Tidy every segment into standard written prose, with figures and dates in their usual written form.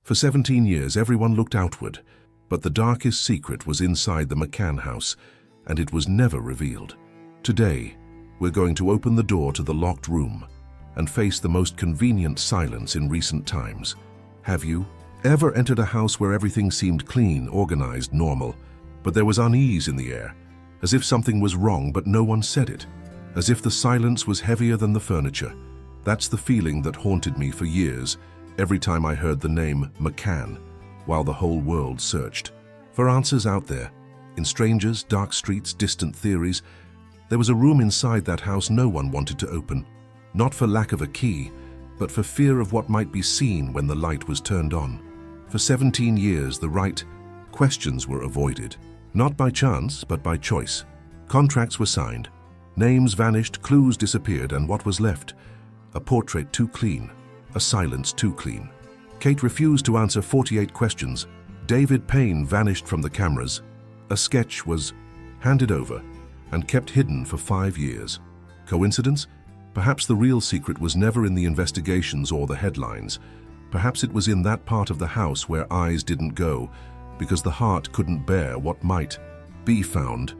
For 17 years, everyone looked outward, but the darkest secret was inside the McCann house, and it was never revealed. Today, we're going to open the door to the locked room and face the most convenient silence in recent times. Have you ever entered a house where everything seemed clean, organized, normal, but there was unease in the air, as if something was wrong but no one said it, as if the silence was heavier than the furniture? That's the feeling that haunted me for years every time I heard the name McCann, while the whole world searched for answers out there. In strangers, dark streets, distant theories, there was a room inside that house no one wanted to open, not for lack of a key, but for fear of what might be seen when the light was turned on. For 17 years, the right questions were avoided, not by chance, but by choice. Contracts were signed, names vanished, clues disappeared, and what was left? A portrait too clean, a silence too clean. Kate refused to answer 48 questions. David Payne vanished from the cameras. A sketch was handed over and kept hidden for 5 years. Coincidence? Perhaps the real secret was never in the investigations or the headlines. Perhaps it was in that part of the house where eyes didn't go, because the heart couldn't bear what might be found.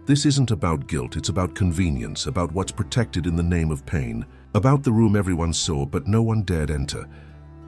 This isn't about guilt, it's about convenience, about what's protected in the name of pain, about the room everyone saw but no one dared enter.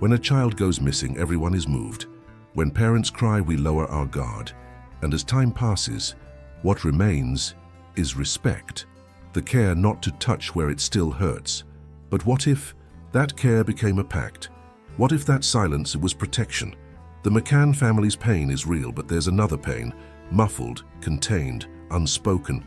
When a child goes missing, everyone is moved. When parents cry, we lower our guard. And as time passes, what remains is respect. The care not to touch where it still hurts. But what if that care became a pact? What if that silence was protection? The McCann family's pain is real, but there's another pain, muffled, contained, unspoken.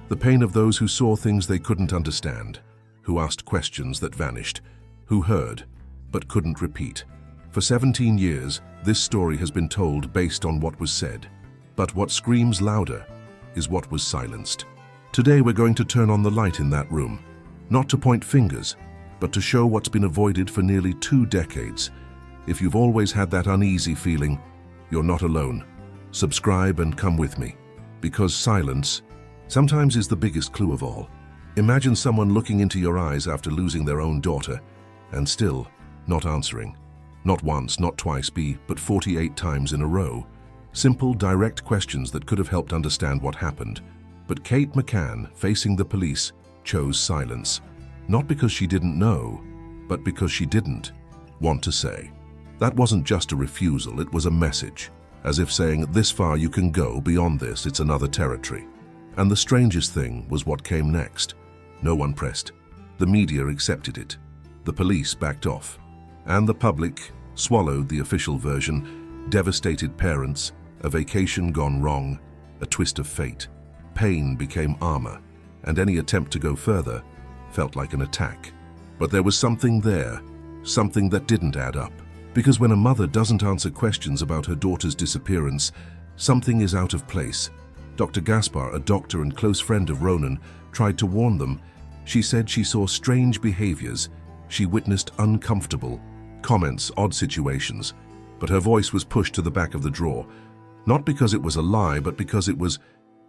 The pain of those who saw things they couldn't understand, who asked questions that vanished, who heard but couldn't repeat. For 17 years, this story has been told based on what was said. But what screams louder is what was silenced. Today we're going to turn on the light in that room, not to point fingers, but to show what's been avoided for nearly 2 decades. If you've always had that uneasy feeling, you're not alone. Subscribe and come with me, because silence sometimes is the biggest clue of all. Imagine someone looking into your eyes after losing their own daughter and still not answering. Not once, not twice, but 48 times in a row. Simple, direct questions that could have helped understand what happened. But Kate McCann, facing the police, chose silence. Not because she didn't know, but because she didn't want to say. That wasn't just a refusal, it was a message. As if saying, this far you can go, beyond this it's another territory. And the strangest thing was what came next. No one pressed. The media accepted it. The police backed off. And the public swallowed the official version. Devastated parents, a vacation gone wrong, a twist of fate. Pain became armor, and any attempt to go further felt like an attack. But there was something there, something that didn't add up. Because when a mother doesn't answer questions about her daughter's disappearance, something is out of place. Dr. Gaspar, a doctor and close friend of Ronan, tried to warn them. She said she saw strange behaviors. She witnessed uncomfortable comments, odd situations. But her voice was pushed to the back of the drawer, not because it was a lie, but because it was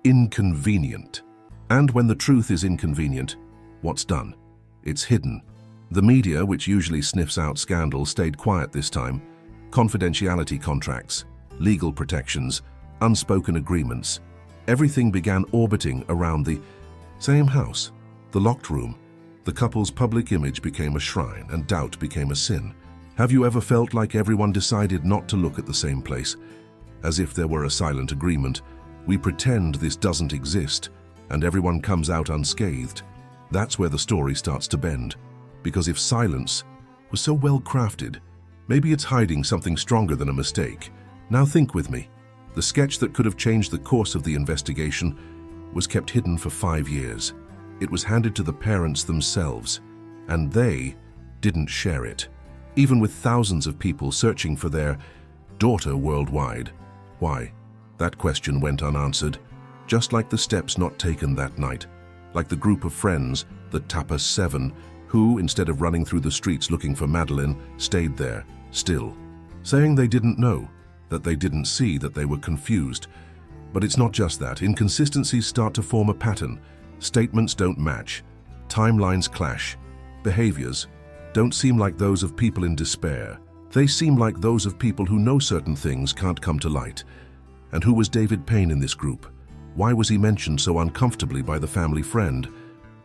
inconvenient. And when the truth is inconvenient, what's done? It's hidden. The media, which usually sniffs out scandal, stayed quiet this time. Confidentiality contracts, legal protections, unspoken agreements. Everything began orbiting around the same house, the locked room. The couple's public image became a shrine, and doubt became a sin. Have you ever felt like everyone decided not to look at the same place? As if there were a silent agreement. We pretend this doesn't exist, and everyone comes out unscathed. That's where the story starts to bend. Because if silence was so well crafted, maybe it's hiding something stronger than a mistake. Now think with me. The sketch that could have changed the course of the investigation was kept hidden for 5 years. It was handed to the parents themselves, and they didn't share it. Even with thousands of people searching for their daughter worldwide. Why? That question went unanswered, just like the steps not taken that night, like the group of friends, the Tapas 7, who, instead of running through the streets looking for Madeline, stayed there, still, saying they didn't know, that they didn't see, that they were confused. But it's not just that. Inconsistencies start to form a pattern. Statements don't match. Timelines clash. Behaviors don't seem like those of people in despair, They seem like those of people who know certain things can't come to light. And who was David Payne in this group? Why was he mentioned so uncomfortably by the family friend?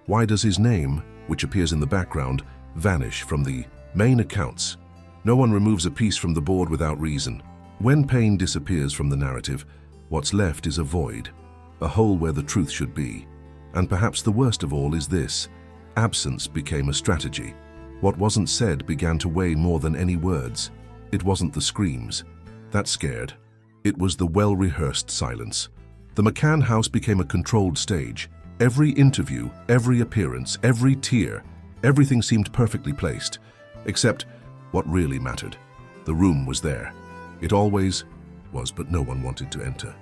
Why does his name, which appears in the background, vanish from the main accounts? No one removes a piece from the board without reason. When Payne disappears from the narrative, what's left is a void, a hole where the truth should be. And perhaps the worst of all is this: absence became a strategy. What wasn't said began to weigh more than any words. It wasn't the screams that scared. It was the well-rehearsed silence. The McCann house became a controlled stage. Every interview, every appearance, every tear, everything seemed perfectly placed, except what really mattered. The room was there. It always was, but no one wanted to enter.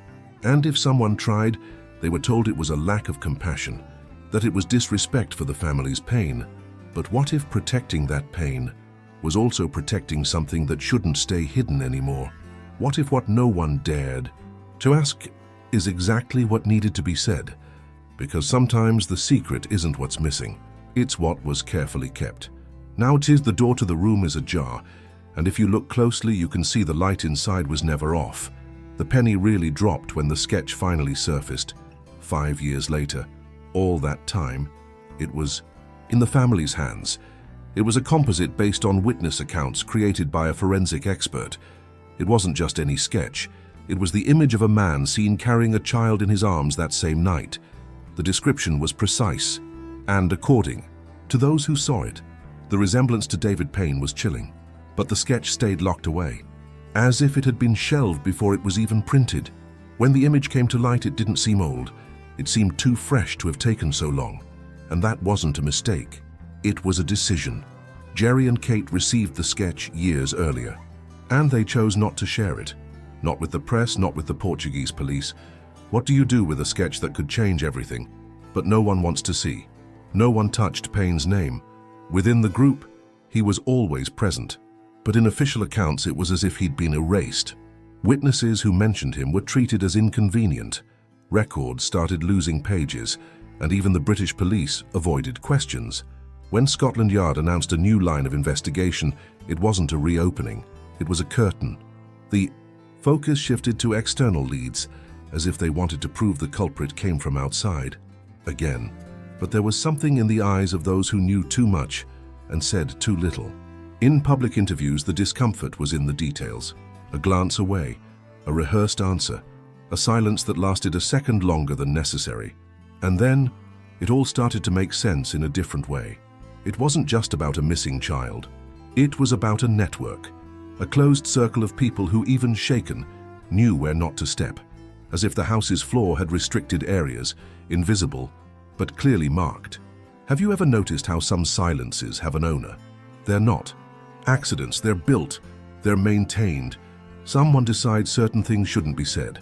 And if someone tried, they were told it was a lack of compassion, that it was disrespect for the family's pain. But what if protecting that pain was also protecting something that shouldn't stay hidden anymore? What if what no one dared to ask is exactly what needed to be said? Because sometimes the secret isn't what's missing, it's what was carefully kept. Now it is the door to the room is ajar, and if you look closely you can see the light inside was never off. The penny really dropped when the sketch finally surfaced. 5 years later, all that time, it was in the family's hands. It was a composite based on witness accounts created by a forensic expert. It wasn't just any sketch. It was the image of a man seen carrying a child in his arms that same night. The description was precise, and according to those who saw it, the resemblance to David Payne was chilling. But the sketch stayed locked away, as if it had been shelved before it was even printed. When the image came to light, it didn't seem old. It seemed too fresh to have taken so long. And that wasn't a mistake. It was a decision. Jerry and Kate received the sketch years earlier, and they chose not to share it. Not with the press, not with the Portuguese police. What do you do with a sketch that could change everything? But no one wants to see. No one touched Payne's name. Within the group, he was always present. But in official accounts, it was as if he'd been erased. Witnesses who mentioned him were treated as inconvenient. Records started losing pages, and even the British police avoided questions. When Scotland Yard announced a new line of investigation, it wasn't a reopening, it was a curtain. The focus shifted to external leads, as if they wanted to prove the culprit came from outside. Again. But there was something in the eyes of those who knew too much and said too little. In public interviews, the discomfort was in the details. A glance away, a rehearsed answer, a silence that lasted a second longer than necessary. And then, it all started to make sense in a different way. It wasn't just about a missing child. It was about a network, a closed circle of people who, even shaken, knew where not to step, as if the house's floor had restricted areas, invisible, but clearly marked. Have you ever noticed how some silences have an owner? They're not accidents, they're built, they're maintained. Someone decides certain things shouldn't be said,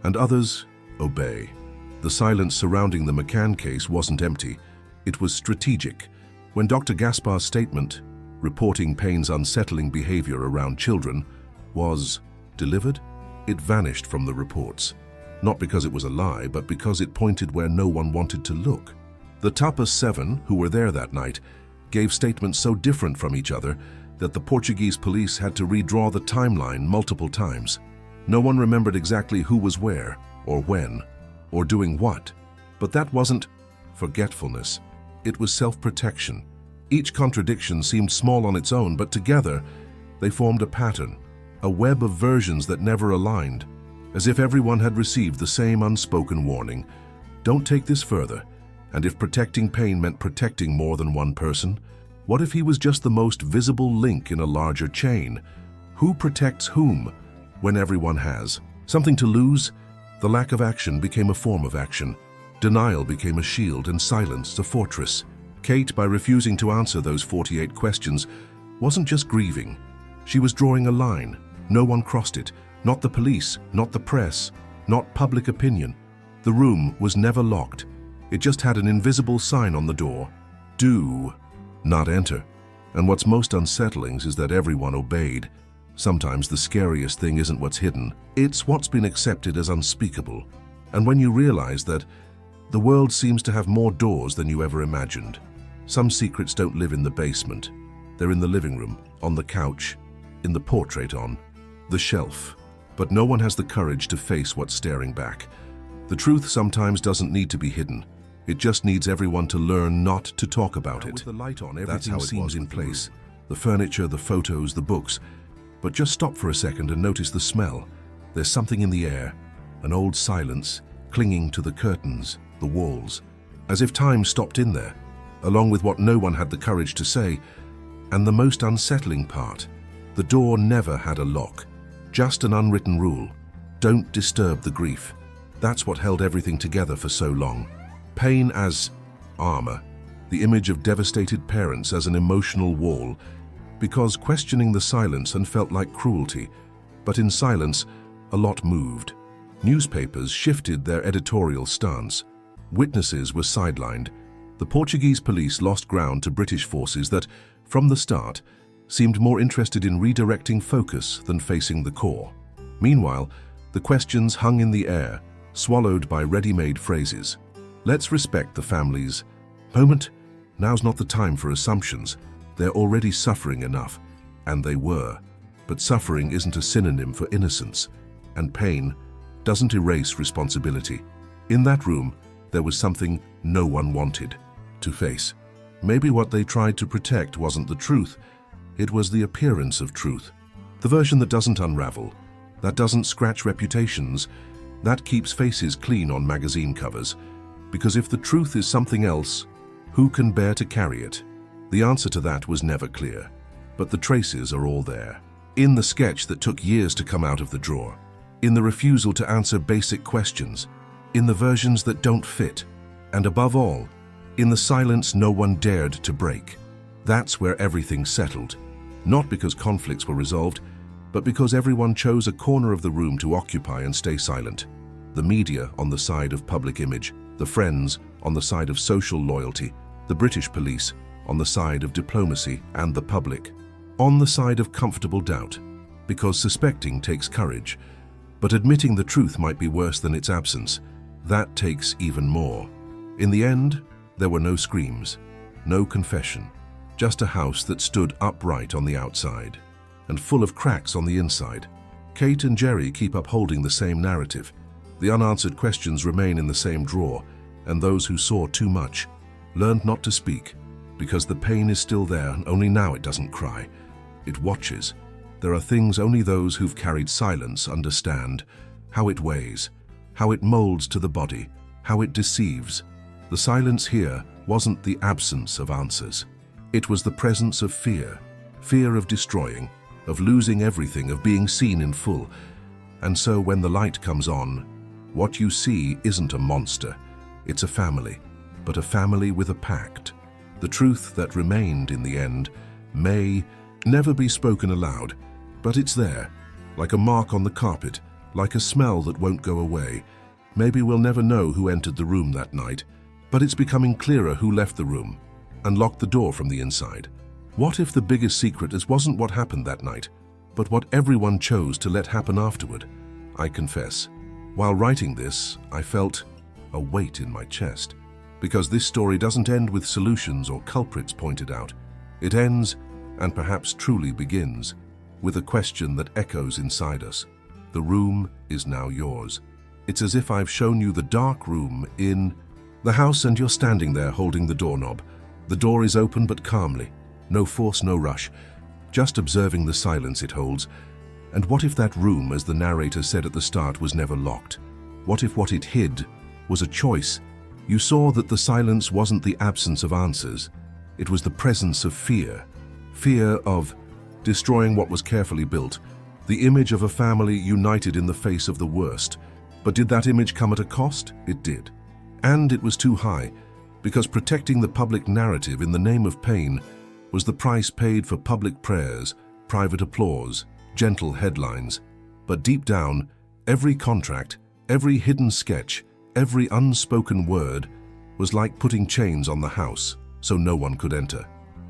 and others obey. The silence surrounding the McCann case wasn't empty, it was strategic. When Dr. Gaspar's statement, reporting Payne's unsettling behavior around children, was delivered, it vanished from the reports. Not because it was a lie, but because it pointed where no one wanted to look. The Tapas 7, who were there that night, gave statements so different from each other that the Portuguese police had to redraw the timeline multiple times. No one remembered exactly who was where, or when, or doing what. But that wasn't forgetfulness. It was self-protection. Each contradiction seemed small on its own, but together they formed a pattern, a web of versions that never aligned, as if everyone had received the same unspoken warning. Don't take this further. And if protecting Payne meant protecting more than one person, what if he was just the most visible link in a larger chain? Who protects whom when everyone has something to lose? The lack of action became a form of action. Denial became a shield and silence a fortress. Kate, by refusing to answer those 48 questions, wasn't just grieving. She was drawing a line. No one crossed it. Not the police, not the press, not public opinion. The room was never locked. It just had an invisible sign on the door. Do not enter. And what's most unsettling is that everyone obeyed. Sometimes the scariest thing isn't what's hidden, it's what's been accepted as unspeakable. And when you realize that the world seems to have more doors than you ever imagined. Some secrets don't live in the basement. They're in the living room, on the couch, in the portrait on the shelf. But no one has the courage to face what's staring back. The truth sometimes doesn't need to be hidden. It just needs everyone to learn not to talk about it. With the light on, everything seems in place. The furniture, the photos, the books. But just stop for a second and notice the smell. There's something in the air, an old silence, clinging to the curtains, the walls, as if time stopped in there, along with what no one had the courage to say. And the most unsettling part, the door never had a lock, just an unwritten rule: don't disturb the grief. That's what held everything together for so long. Pain as armor, the image of devastated parents as an emotional wall, because questioning the silence and felt like cruelty. But in silence, a lot moved. Newspapers shifted their editorial stance. Witnesses were sidelined. The Portuguese police lost ground to British forces that, from the start, seemed more interested in redirecting focus than facing the core. Meanwhile, the questions hung in the air, swallowed by ready-made phrases. Let's respect the families. Moment, now's not the time for assumptions. They're already suffering enough, and they were. But suffering isn't a synonym for innocence, and pain doesn't erase responsibility. In that room, there was something no one wanted to face. Maybe what they tried to protect wasn't the truth. It was the appearance of truth. The version that doesn't unravel, that doesn't scratch reputations, that keeps faces clean on magazine covers. Because if the truth is something else, who can bear to carry it? The answer to that was never clear, but the traces are all there. In the sketch that took years to come out of the drawer, in the refusal to answer basic questions, in the versions that don't fit, and above all, in the silence no one dared to break. That's where everything settled. Not because conflicts were resolved, but because everyone chose a corner of the room to occupy and stay silent. The media on the side of public image, the Friends on the side of social loyalty, the British police on the side of diplomacy, and the public on the side of comfortable doubt. Because suspecting takes courage, but admitting the truth might be worse than its absence. That takes even more. In the end, there were no screams, no confession, just a house that stood upright on the outside and full of cracks on the inside. Kate and Jerry keep upholding the same narrative. The unanswered questions remain in the same drawer, and those who saw too much learned not to speak, because the pain is still there, and only now it doesn't cry. It watches. There are things only those who've carried silence understand: how it weighs, how it molds to the body, how it deceives. The silence here wasn't the absence of answers. It was the presence of fear, fear of destroying, of losing everything, of being seen in full. And so when the light comes on, what you see isn't a monster, it's a family, but a family with a pact. The truth that remained in the end may never be spoken aloud, but it's there, like a mark on the carpet, like a smell that won't go away. Maybe we'll never know who entered the room that night, but it's becoming clearer who left the room and locked the door from the inside. What if the biggest secret wasn't what happened that night, but what everyone chose to let happen afterward? I confess, while writing this, I felt a weight in my chest, because this story doesn't end with solutions or culprits pointed out. It ends, and perhaps truly begins, with a question that echoes inside us. The room is now yours. It's as if I've shown you the dark room in the house and you're standing there holding the doorknob. The door is open but calmly. No force, no rush. Just observing the silence it holds. And what if that room, as the narrator said at the start, was never locked? What if what it hid was a choice? You saw that the silence wasn't the absence of answers. It was the presence of fear. Fear of destroying what was carefully built. The image of a family united in the face of the worst. But did that image come at a cost? It did. And it was too high, because protecting the public narrative in the name of pain was the price paid for public prayers, private applause, gentle headlines. But deep down, every contract, every hidden sketch, every unspoken word was like putting chains on the house so no one could enter,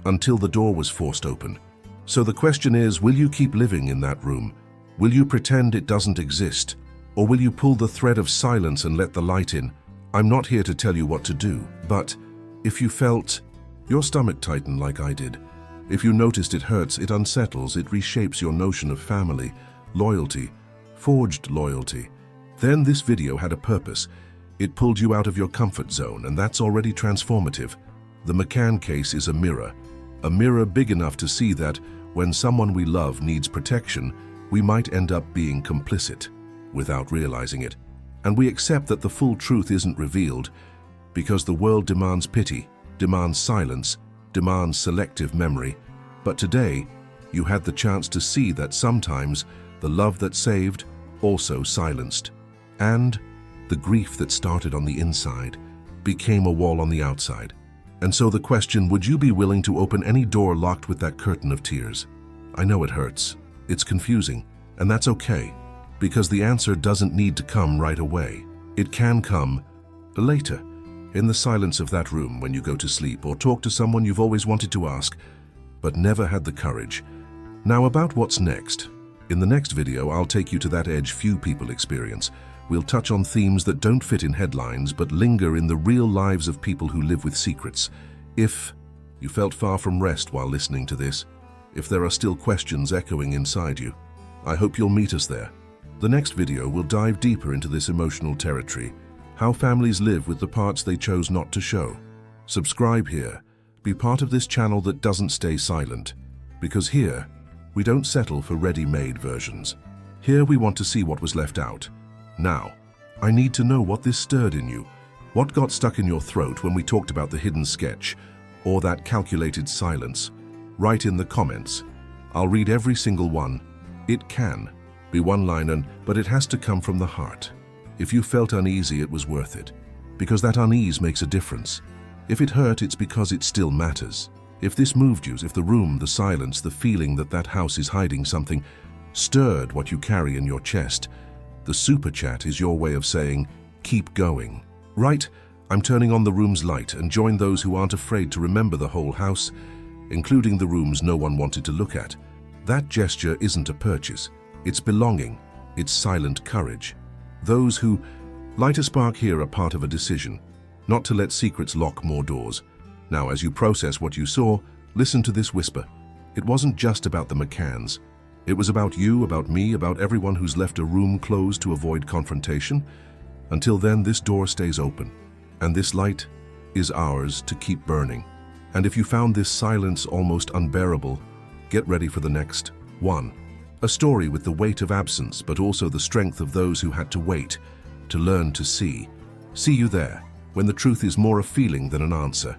until the door was forced open. So the question is, will you keep living in that room? Will you pretend it doesn't exist? Or will you pull the thread of silence and let the light in? I'm not here to tell you what to do, but if you felt your stomach tighten like I did, If you noticed it hurts, it unsettles, it reshapes your notion of family, loyalty, forged loyalty, then this video had a purpose. It pulled you out of your comfort zone, and that's already transformative. The McCann case is a mirror big enough to see that when someone we love needs protection, we might end up being complicit without realizing it. And we accept that the full truth isn't revealed because the world demands pity, demands silence, demands selective memory. But today, you had the chance to see that sometimes the love that saved also silenced. And the grief that started on the inside became a wall on the outside. And so the question, would you be willing to open any door locked with that curtain of tears? I know it hurts, it's confusing, and that's okay, because the answer doesn't need to come right away. It can come later, in the silence of that room when you go to sleep, or talk to someone you've always wanted to ask, but never had the courage. Now about what's next. In the next video, I'll take you to that edge few people experience. We'll touch on themes that don't fit in headlines but linger in the real lives of people who live with secrets. If you felt far from rest while listening to this, if there are still questions echoing inside you, I hope you'll meet us there. The next video will dive deeper into this emotional territory, how families live with the parts they chose not to show. Subscribe here. Be part of this channel that doesn't stay silent, because here, we don't settle for ready-made versions. Here we want to see what was left out. Now, I need to know what this stirred in you. What got stuck in your throat when we talked about the hidden sketch, or that calculated silence? Write in the comments. I'll read every single one. It can be one-liner, but it has to come from the heart. If you felt uneasy, it was worth it, because that unease makes a difference. If it hurt, it's because it still matters. If this moved you, if the room, the silence, the feeling that that house is hiding something, stirred what you carry in your chest, the super chat is your way of saying, keep going. Right, I'm turning on the room's light and join those who aren't afraid to remember the whole house, including the rooms no one wanted to look at. That gesture isn't a purchase, it's belonging, it's silent courage. Those who light a spark here are part of a decision, not to let secrets lock more doors. Now, as you process what you saw, listen to this whisper. It wasn't just about the McCanns. It was about you, about me, about everyone who's left a room closed to avoid confrontation. Until then, this door stays open, and this light is ours to keep burning. And if you found this silence almost unbearable, get ready for the next one. A story with the weight of absence, but also the strength of those who had to wait, to learn to see. See you there, when the truth is more a feeling than an answer.